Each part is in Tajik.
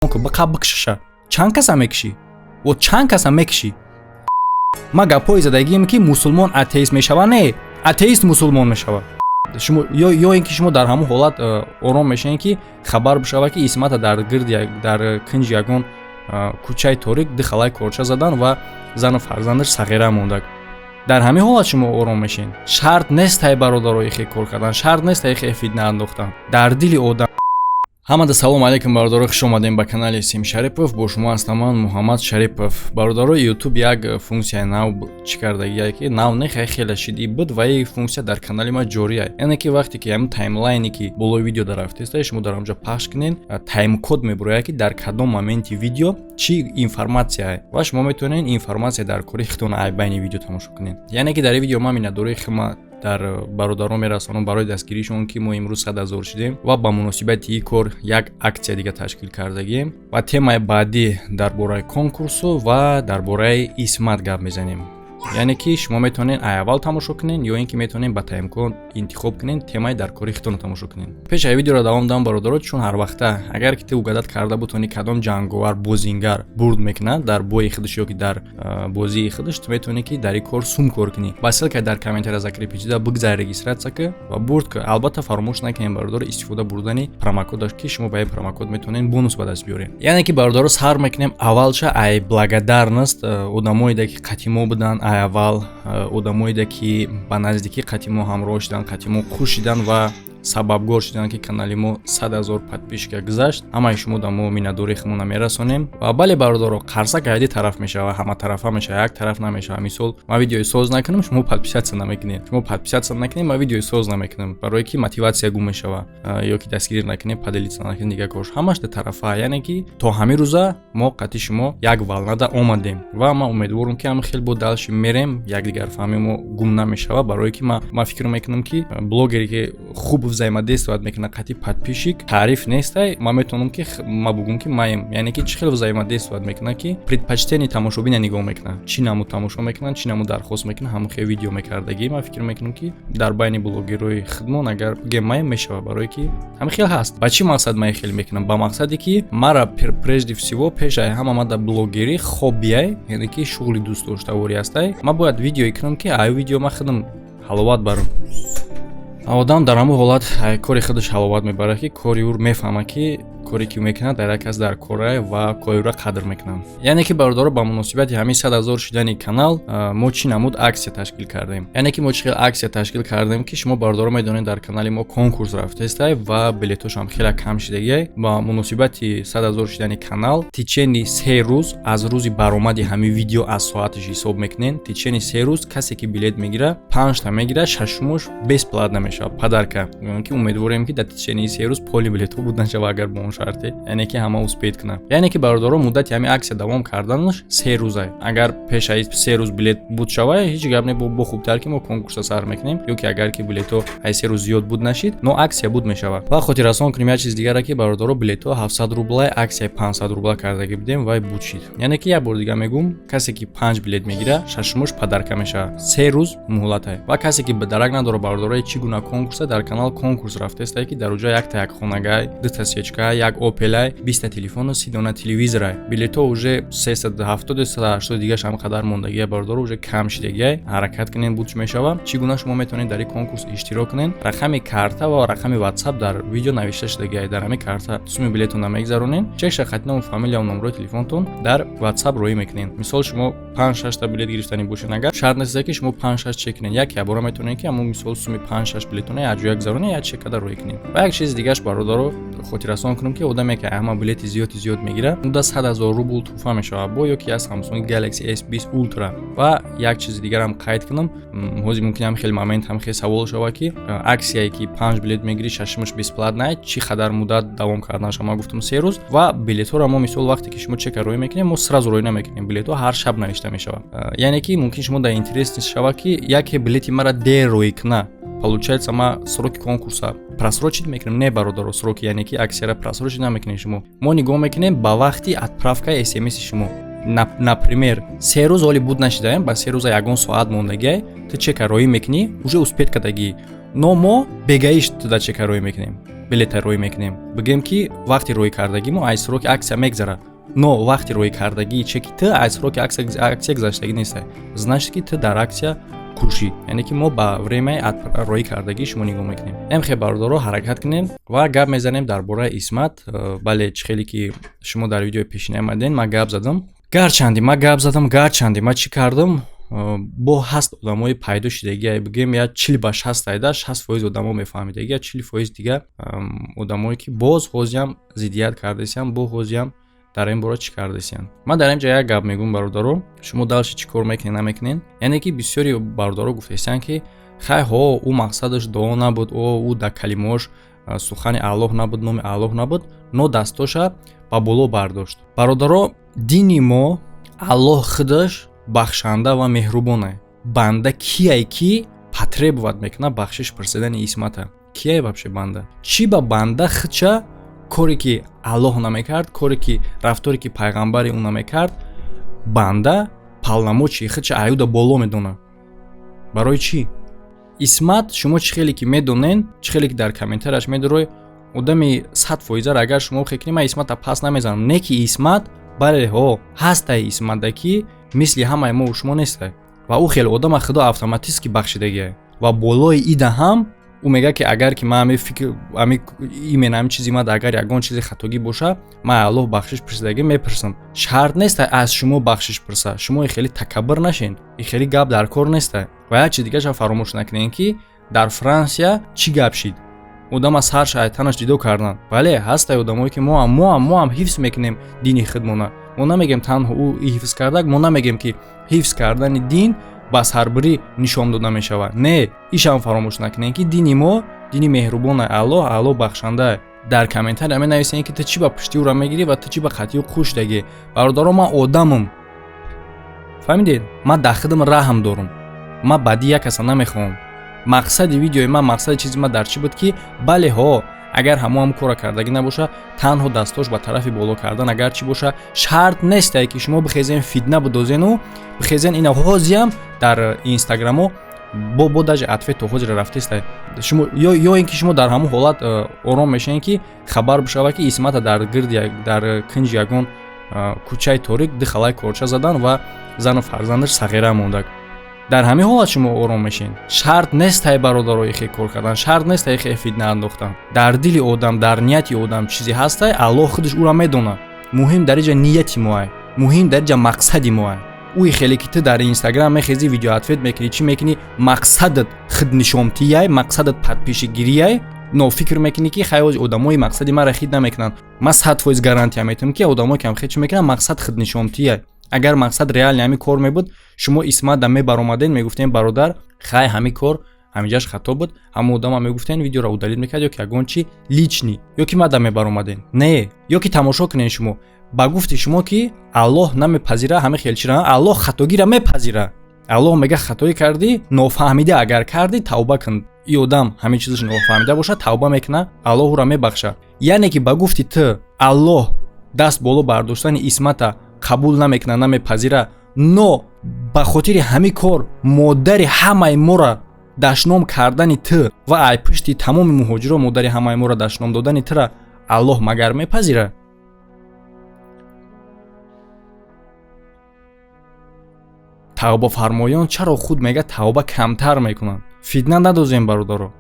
бакшаша чанд каса мекишӣ во чанд каса мекишӣ ма гапҳои задагием ки мусулмон атеист мешава не атеист мусулмон мешава шумо ё ин ки шумо дар ҳамон ҳолат ором мешавед ки хабар бишава ки Исмата дар гирди дар кинҷи ягон кӯчаи торик дихалай корча задан ва зану фарзандаш сағира мондак дар ҳамин ҳолат шумо ором мешин шарт нест тай бародарои хе кор кардан шарт нест тай хе фитна андохтан дар дили одам ҳамада салом алейкум бародаро хуш омадем ба канали Сим Шарипов бо шумо ҳастам ман Муҳаммад Шарипов бародаро YouTube як функсияи нав чӣ кардагие ки нав не хеле шидӣ буд ва ин функсия дар канали ма ҷория яъне ки вақте ки ҳамин таймлайне ки болои видео дарафтеста шумо дар онҷа пахш кунед таймкод мебурояд ки дар кадом моменти видео чӣ информатсия ва шумо метавонед информатсия дар кори хитон айбайни видео тамошо кунед яъне ки дар ин видео ма миннатдории хидмат дар бародарон мерасонам барои дастгиришон ки мо имрӯз 100 000 шидем ва ба муносибати ин кор як аксия дига ташкил кардагем ва темаи баъдӣ дар бораи конкурсу ва дар бораи Исмат гап мезанем яъне ки шумо метавонед аввал тамошо кунед ё ин ки метавонед ба таймкод интихоб кунед темаи дар кори хитон тамошо кунед пешаи видеоро давом дам бародаро чун ҳар вақта агар ки ту угадат карда бутони кадом ҷанговар бозингар бурд мекунад дар бои худаш ё ки дар бозии худаш ту метавонед ки дар ин кор сум кор кунӣ ба ссилка дар комментария закрепида бигзар регистратсия ки ва бурд ки албатта фаромӯш накунед бародаро истифода бурдани промокодаш ки шумо ба ин промокод метавонед бонус ба даст биёред яъне ки бародаро сар мекунем аввалча ай благодарност одамоиде ки қатимо будан аввал одамоиде ки ба наздикӣ қатимо ҳамроҳ шидан қатимо хуш шидан ва сабабгор шидан ки канали мо 100 000 подписчика гузашт ҳамаи шумо да мо миннатдории худмона мерасонем ва бале бародаро қарсак айди тараф мешава ҳама тарафа мешава як тараф намешава мисол ма видеои соз накунам шумо подписатсия намекунед шумо подписатсия накунед ма видеои соз намекунам барое ки мотиватсия гум мешава ё ки дастгирӣ накунед поделиться накунед дига корш ҳамаш да тарафа яъне ки то ҳамин рӯза мо қати шумо як волнада омадем ва ма умедворам ки ҳама хел бо далши мерем якдигар фаҳмимо гум намешава барое ки ма фикр мекунам ки блогере ки хуб взаимодействовать мекуна қати подписчик таъриф нестай ма метавонам ки ма бугум ки маем яъне ки чӣ хел взаимодействовать мекуна ки предпочтени тамошобина нигоҳ мекуна чӣ намуд тамошо мекунанд чӣ намуд дархост мекунанд ҳамон хел видео мекардагӣ ма фикр мекунам ки дар байни блогерои хидмон агар бигем маем мешава барое ки ҳамин хел ҳаст ба чӣ мақсад ма ин хел мекунам ба мақсаде ки мара прежде всего пешаи ҳама ма дар блогерӣ хоббияй яъне ки шуғли дӯстдоштаворӣ ҳастай ма бояд видеое кунам ки ай видео ма худам ҳаловат барам одам дар ҳамон ҳолат кори худаш ҳаловат мебарад ки кори ӯ мефаҳмад ки коре ки мекунад дар як кас дар корай ва кори ӯро қадр мекунанд яъне ки бародаро ба муносибати ҳамин 100 000 шидани канал мо чӣ намуд аксия ташкил кардем яъне ки мо чӣ хел аксия ташкил кардем ки шумо бародаро медонед дар канали мо конкурс рафтестай ва билетошам хеле кам шидагиай ба муносибати 100 000 шидани канал тичени 3 рӯз аз рӯзи баромади ҳамин видео аз соаташ ҳисоб мекунед тичени 3 рӯз касе ки билет мегира 5 та мегира шашумош бесплатна мешава падарка яъне ки умедворем ки дар тичени 3 рӯз поли билетҳо буд нашава агар бо он шарте яъне ки ҳама успед кунад яъне ки бародаро муддати ҳамин аксия давом карданаш 3 рӯза агар пешаи 3 рӯз билет буд шава ҳеҷ гап не бо хубтар ки мо конкурса сар мекунем ё ки агар ки билетҳо ай 3 рӯз зиёд буд нашид но аксия буд мешава ва хотиррасон кунем як чиз дигаре ки бародаро билетҳо 700 рубла аксияи 500 рубла кардаги будем ва буд шид яъне ки як бор дига мегум касе ки 5 билет мегира шашумош падарка мешава 3 рӯз муҳлатай ва касе ки дарак надора бародаро чӣ гуна конкурса дар канал конкурс рафтестай ки дар уҷа як та як хонагай 2 свечка як опелай 20 телефону 30 дона телевизора билетҳо уже 370 380 дигаш ҳам қадар мондагия бародаро уже кам шидагия ҳаракат кунед буд мешава чӣ гуна шумо метавонед дар ин конкурс иштирок кунед рақами карта ва рақами WhatsApp дар видео навишта шудагия дар ҳамин карта суми билетона мегзаронед чекша хатином фамилия ва номерои телефонтон дар WhatsApp роӣ мекунед мисол шумо 5-6 та билет гирифтани бошед агар шарт нест ки шумо 5-6 чек кунед як бора метавонед ки ҳамон мисол суми 5-6 билетона як ҷоя гузаронед як чек када роӣ кунед ва як чиз дигаш бародаро хотиррасон кунам ки одаме ки ҳама билети зиёд мегира мудда 100 000 рубл туҳфа мешава бо ё ки аз Samsung Galaxy S20 Ultra ва як чизи дигарам қайд кунам ҳозир мумкинам хеле момент ҳам хеле савол шава ки аксияе ки 5 билет мегири шашумаш бесплатна чӣ қадар муддат давом карданаш ма гуфтам 3 рӯз ва билетҳоро мо мисол вақте ки шумо чека роӣ мекунем мо сразу роӣ намекунем билетҳо ҳар шаб навишта мешава яъне ки мумкин шумо дар интерес шава ки яке билети мара дер роӣ куна получается ма сроки конкурса просрочить мекунем не бародаро сроки яъне ки аксияра просрочить намекунем шумо мо нигоҳ мекунем ба вақти отправкаи SMS-и шумо например 3 рӯз оли буд нашидаем ба 3 рӯза ягон соат мондагиай ту чека роӣ мекунӣ уже успед кардагӣ но мо бегаиш туда чека роӣ мекунем билета рӯй мекунем. Бигем ки вақти рӯй кардагӣ мо аз сроки аксия мегзара. Но вақти рӯй кардагии чеки ты аз сроки аксия гузаштагӣ нест. Значит ки ты дар аксия кушӣ. Яъне ки мо ба времяи рӯй кардагии шумо нигоҳ мекунем. Хеле бародаро ҳаракат кунем ва гап мезанем дар бораи Исмат. Бале чӣ хеле ки шумо дар видеои пешина омаден, ман гап задам. Гарчанди ман чӣ кардам? Бо ҳаст одамои пайдо шудагӣ, бигем я 40 ба 60% одамо мефаҳмидагӣ, 40% дига одамое ки боз ҳозиям зиддият кардасиян, бо ҳозиям дар ин бора чӣ кардасиян. Ман дар инҷа як гап мегӯям бародаро, шумо далши чӣ кор мекунед намекунед. Яъне ки бисёри бародаро гуфтасиян ки хай ҳо ӯ мақсадаш дуо набуд, ӯ дар калимаош сухани Аллоҳ набуд, номи Аллоҳ набуд, но дастоша ба боло бардошт. Бародаро, дини мо Аллоҳ худаш бахшанда ва меҳрубоне. Банда кие ки потребоват мекуна бахшиш пурсидани Исмата? Кие вообще банда? Чӣ ба банда худша коре ки Аллоҳ намекард, коре ки рафторе ки пайғамбари ӯ намекард, банда палнамочи худша аюда боло медона? Барои чӣ? Исмат шумо чӣ хеле ки медонен, чӣ хеле ки дар комментарияш медорой, одами 100% агар шумо фикр ма Исмата пас намезанам, не ки Исмат бале ҳо ҳастай Исматдаки мисли ҳамаи мо шумо нестай. Ва ӯ хеле одама худо автоматически бахшидагие. Ва болои ида ҳам ӯ мега ки агар ки ман ҳамин чизи мад агар ягон чизи хатогӣ боша, ман Аллоҳ бахшиш пурсидагӣ мепурсам. Шарт нест аз шумо бахшиш пурса. Шумо хеле такаббур нашин. Хеле гап дар кор нест. Ва як чиз дигаша фаромӯш накунед ки дар Франсия чӣ гап шид. Одама сар шайтанаш дидо кардан. Бале, ҳастай одамое ки мо ҳам ҳифз мекунем дини худмона. Мо намегем танҳо ӯ ҳифз кардак, мо намегем ки ҳифз кардани дин ба сарбурӣ нишон дода мешавад. Не, ишам фаромӯш накунед ки дини мо дини меҳрубони Аллоҳ бахшандае. Дар комментария менависед ки ту чӣ ба пушти ӯра мегирӣ ва ту чӣ ба хати ӯ қӯшдагӣ. Бародаро, ман одамам. фаҳмидед? Ман дар худам раҳм дорам. Ман бадӣ як каса намехоҳам. Мақсади видеои ман, мақсади чизи ман дар чӣ буд ки бале ҳо агар ҳамоам кора кардагӣ набоша, танҳо дастош ба тарафи боло кардан агар чӣ боша, шарт нестай ки шумо бихезен фитна бидозену бихезен ина ҳозиям дар инстаграмо бо даже ответ ҳозира рафтестай. Шумо ё ин ки шумо дар ҳамон ҳолат ором мешавед ки хабар бишава ки Исмата дар гирди дар кунҷи ягон кӯчаи торик дихалай корча задан ва зану фарзандаш сағира мондак. Дар ҳамин ҳолат шумо ором мешин. Шарт нестай бародаро ихе кор кардан, шарт нестай ихе фитна андохтан. Дар дили одам, дар нияти одам чизе ҳастай, Аллоҳ худаш ӯра медона. Муҳим дар иҷа нияти моа, муҳим дар иҷа мақсади моа. Уи хеле ки ту дар Инстаграм мехези видео ответ мекунӣ, чӣ мекунӣ? Мақсадат худнишонтияй, мақсадат подпишигирияй, но фикр мекунӣ ки хай одамои мақсади маро хид намекунанд. Ман 100% гарантия метавонам ки одамои кам хид чӣ мекунанд? Мақсад худнишонтияй. Агар мақсад реални ҳамин кор мебуд, шумо Исмат да мебаромаден, мегуфтен бародар, хай ҳамин кор ҳамиҷаш хато буд, ҳама одама мегуфтен видеоро удалит мекард, ё ки ягон чи лични, ё ки мада мебаромаден. Не, ё ки тамошо кунен шумо. Ба гуфти шумо ки Аллоҳ намепазира, ҳамин хелчира, Аллоҳ хатогира мепазира. Аллоҳ мега хатои кардӣ, нофаҳмида агар кардӣ, тавба кун. И одам ҳамин чизаш нофаҳмида боша, тавба мекуна, Аллоҳ ӯра мебахша. Яъне ки ба гуфти ту Аллоҳ даст боло бардоштани Исмата қабул намекуна, намепазира, но ба хотири ҳамин кор модари ҳамаи моро дашном кардани ту ва ай пушти тамоми муҳоҷиро модари ҳамаи моро дашном додани тура Аллоҳ магар мепазира? тавба фармоён чаро худ мега тавба камтар мекунанд? Фитна надозем бародаро.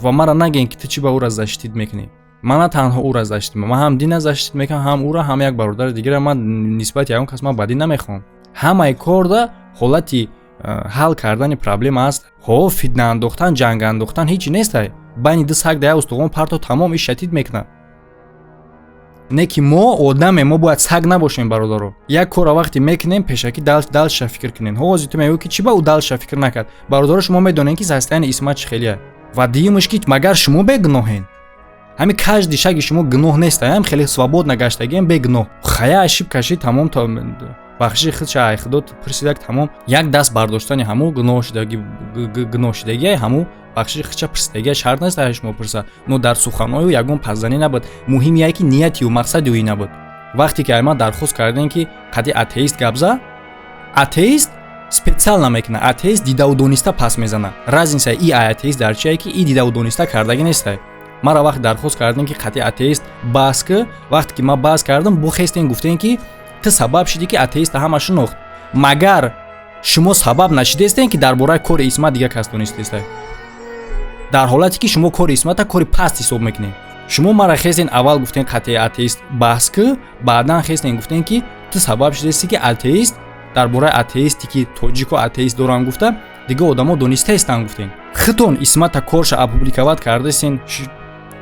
Ва мара нагем ки ту чӣ ба ӯра заштид мекунӣ. Ман на танҳо ӯра заштид мекунам, ман ҳам дина заштид мекунам, ҳам ӯра, ҳам як бародари дигара. Ман нисбати ягон кас ман бадӣ намехоҳам. Ҳамаи корда ҳолати ҳал кардани проблема аст. Ҳо фитна андохтан, ҷанг андохтан ҳичи нестай. Байни ду саг да як устувон парто тамом иш шадид мекунад. Не ки мо одаме, мо бояд саг набошем бародаро. Як кора вақте мекунем пешакӣ далша фикр кунем. Ҳозир ту мегӯӣ ки чӣ ба ӯ далша фикр накард? Бародаро, шумо медонед ки застияни Исмат чӣ хеле. Ва дигимаш ки магар шумо бегуноҳен. ҳамин кажди шаги шумо гуноҳ нест, ҳам хеле свободна гаштагием бегуноҳ. Хая ашиб каши тамом то бахшиши худша ай худо пурсидак тамом. Як даст бардоштани ҳаму гуноҳ шудагӣ ҳаму бахшиши худша пурсидагӣ шарт нест ай шумо пурса. Но дар суханои ягон паззанӣ набуд. Муҳим яе ки нияти ӯ мақсади ӯ набуд. Вақте ки ама дархост кардем ки қади атеист гапза, атеист специал намекуна, атеист дидаву дониста пас мезана. Разница и атеист дар чие ки и дидаву дониста кардагӣ нестай. мара вақт дархост кардем ки қатъи атеист баҳс ки вақте ки ман баҳс кардам бухестен гуфтем ки ту сабаб шудӣ ки атеиста ҳама шинохт магар шумо сабаб нашидестен ки дар бораи кори исмат дигар кас донистеста дар ҳолате ки шумо кори исмата кори паст ҳисоб мекунед шумо мара хестен аввал гуфтен қатъи атеист баҳс ки баъдан хестен гуфтен ки ту сабаб шудести ки атеист дар бораи атеисте ки тоҷику атеист дорам гуфта дигар одамо донистаистан гуфтен хитон исмата корша апубликоват кардастен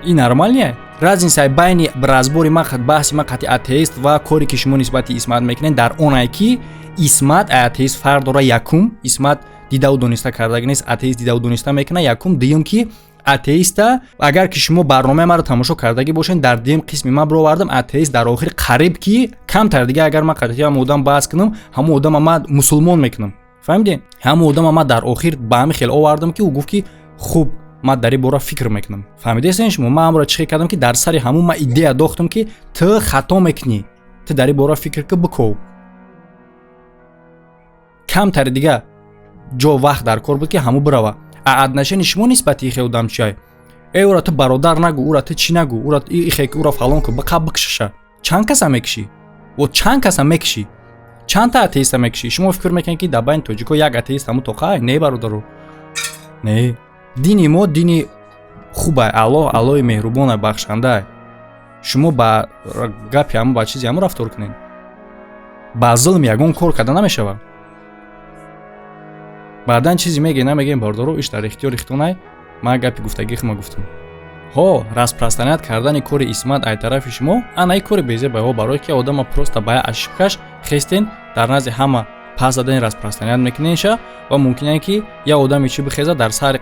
ин нормалия разница байни разбори ма баҳси ма қатъи атеист ва коре ки шумо нисбати исмат мекунед дар оне ки исмат атеист фарқ дора якум исмат дидаву дониста кардаги нест атеист дидаву дониста мекуна якум дуюм ки атеиста агар ки шумо барномаи маро тамошо кардаги бошед дар дуюм қисми ман бировардам атеист дар охир қариб ки камтар дига агар ман қатъи ҳама одам баҳс кунам ҳама одама ман мусулмон мекунам фаҳмидед ҳама одама ман дар охир ба ҳами хел овардам ки ӯ гуфт ки хуб ман дар ин бора фикр мекунам фаҳмидестен шумо ман ҳамро чӣ кардам ки дар сари ҳамун ман идея дохтам ки ту хато мекунӣ ту дар ин бора фикр ки биков камтари дига ҷо вақт дар кор буд ки ҳамун бирава отношени шумо нисбати ихе одам чиай ура ту бародар нагӯ ура ту чӣ нагӯ ура ихе ура фалон ку биқаб бикшаша чанд каса мекишӣ во чанд каса мекишӣ чандта атеиста мекишӣ шумо фикр мекунед ки дар байни тоҷико як атеист ҳамун тоқай не бародаро не дини мо дини хубай аллоҳи меҳрубонай бахшандаай шумо ба гапи ҳамун ба чизи ҳамун рафтор кунед ба зулм ягон кор карда намешавад баъдан чизе меге намегем бародаро иш дар ихтиёри хитонай ман гапи гуфтагӣ хима гуфтам ҳо распространят кардани кори исмат ай тарафи шумо ана и кори безебайҳо барое ки одама просто бая ошибкаш хестен дар назди ҳама пас задани распространят мекуненша ва мумкине ки як одами чӣ бихеза дар сари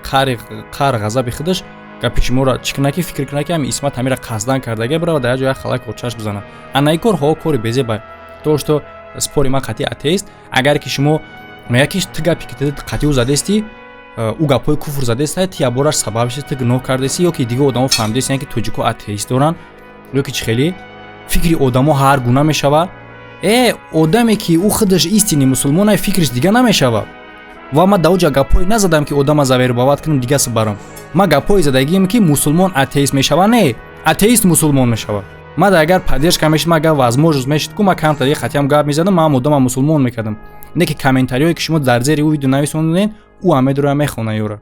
қаҳр ғазаби худаш гапи шуморо чӣ куна ки фикр куна ки ҳами исмат ҳамира қасдан кардаги бирава дар як ҷо як халак очаш бизана ана и кор ҳо кори безебай то что спори ман қатъи атеист агар ки шумо якиш ту гапи ки қатъиу задести ӯ гапҳои куфр задеста ти ябораш сабабши ту гуноҳ кардеси ё ки дигар одамо фаҳмидестиян ки тоҷико атеист доранд ё ки чӣ хеле фикри одамо ҳар гуна мешава одаме ки ӯ худаш истини мусулмонай фикраш дига намешава ва ман дар ӯ ҷо гапҳое назадам ки одама завербават кунам дигаси барам ман гапҳое задагием ки мусулмон атеист мешава не атеист мусулмон мешава ман агар поддержка мешид ман агар возможност мешид ку ман камтар як қатъиам гап мезадам ман одама мусулмон мекардам не ки комментариҳое ки шумо дар зери ӯ видео нависондед ӯ ҳаме дора мехонад ёра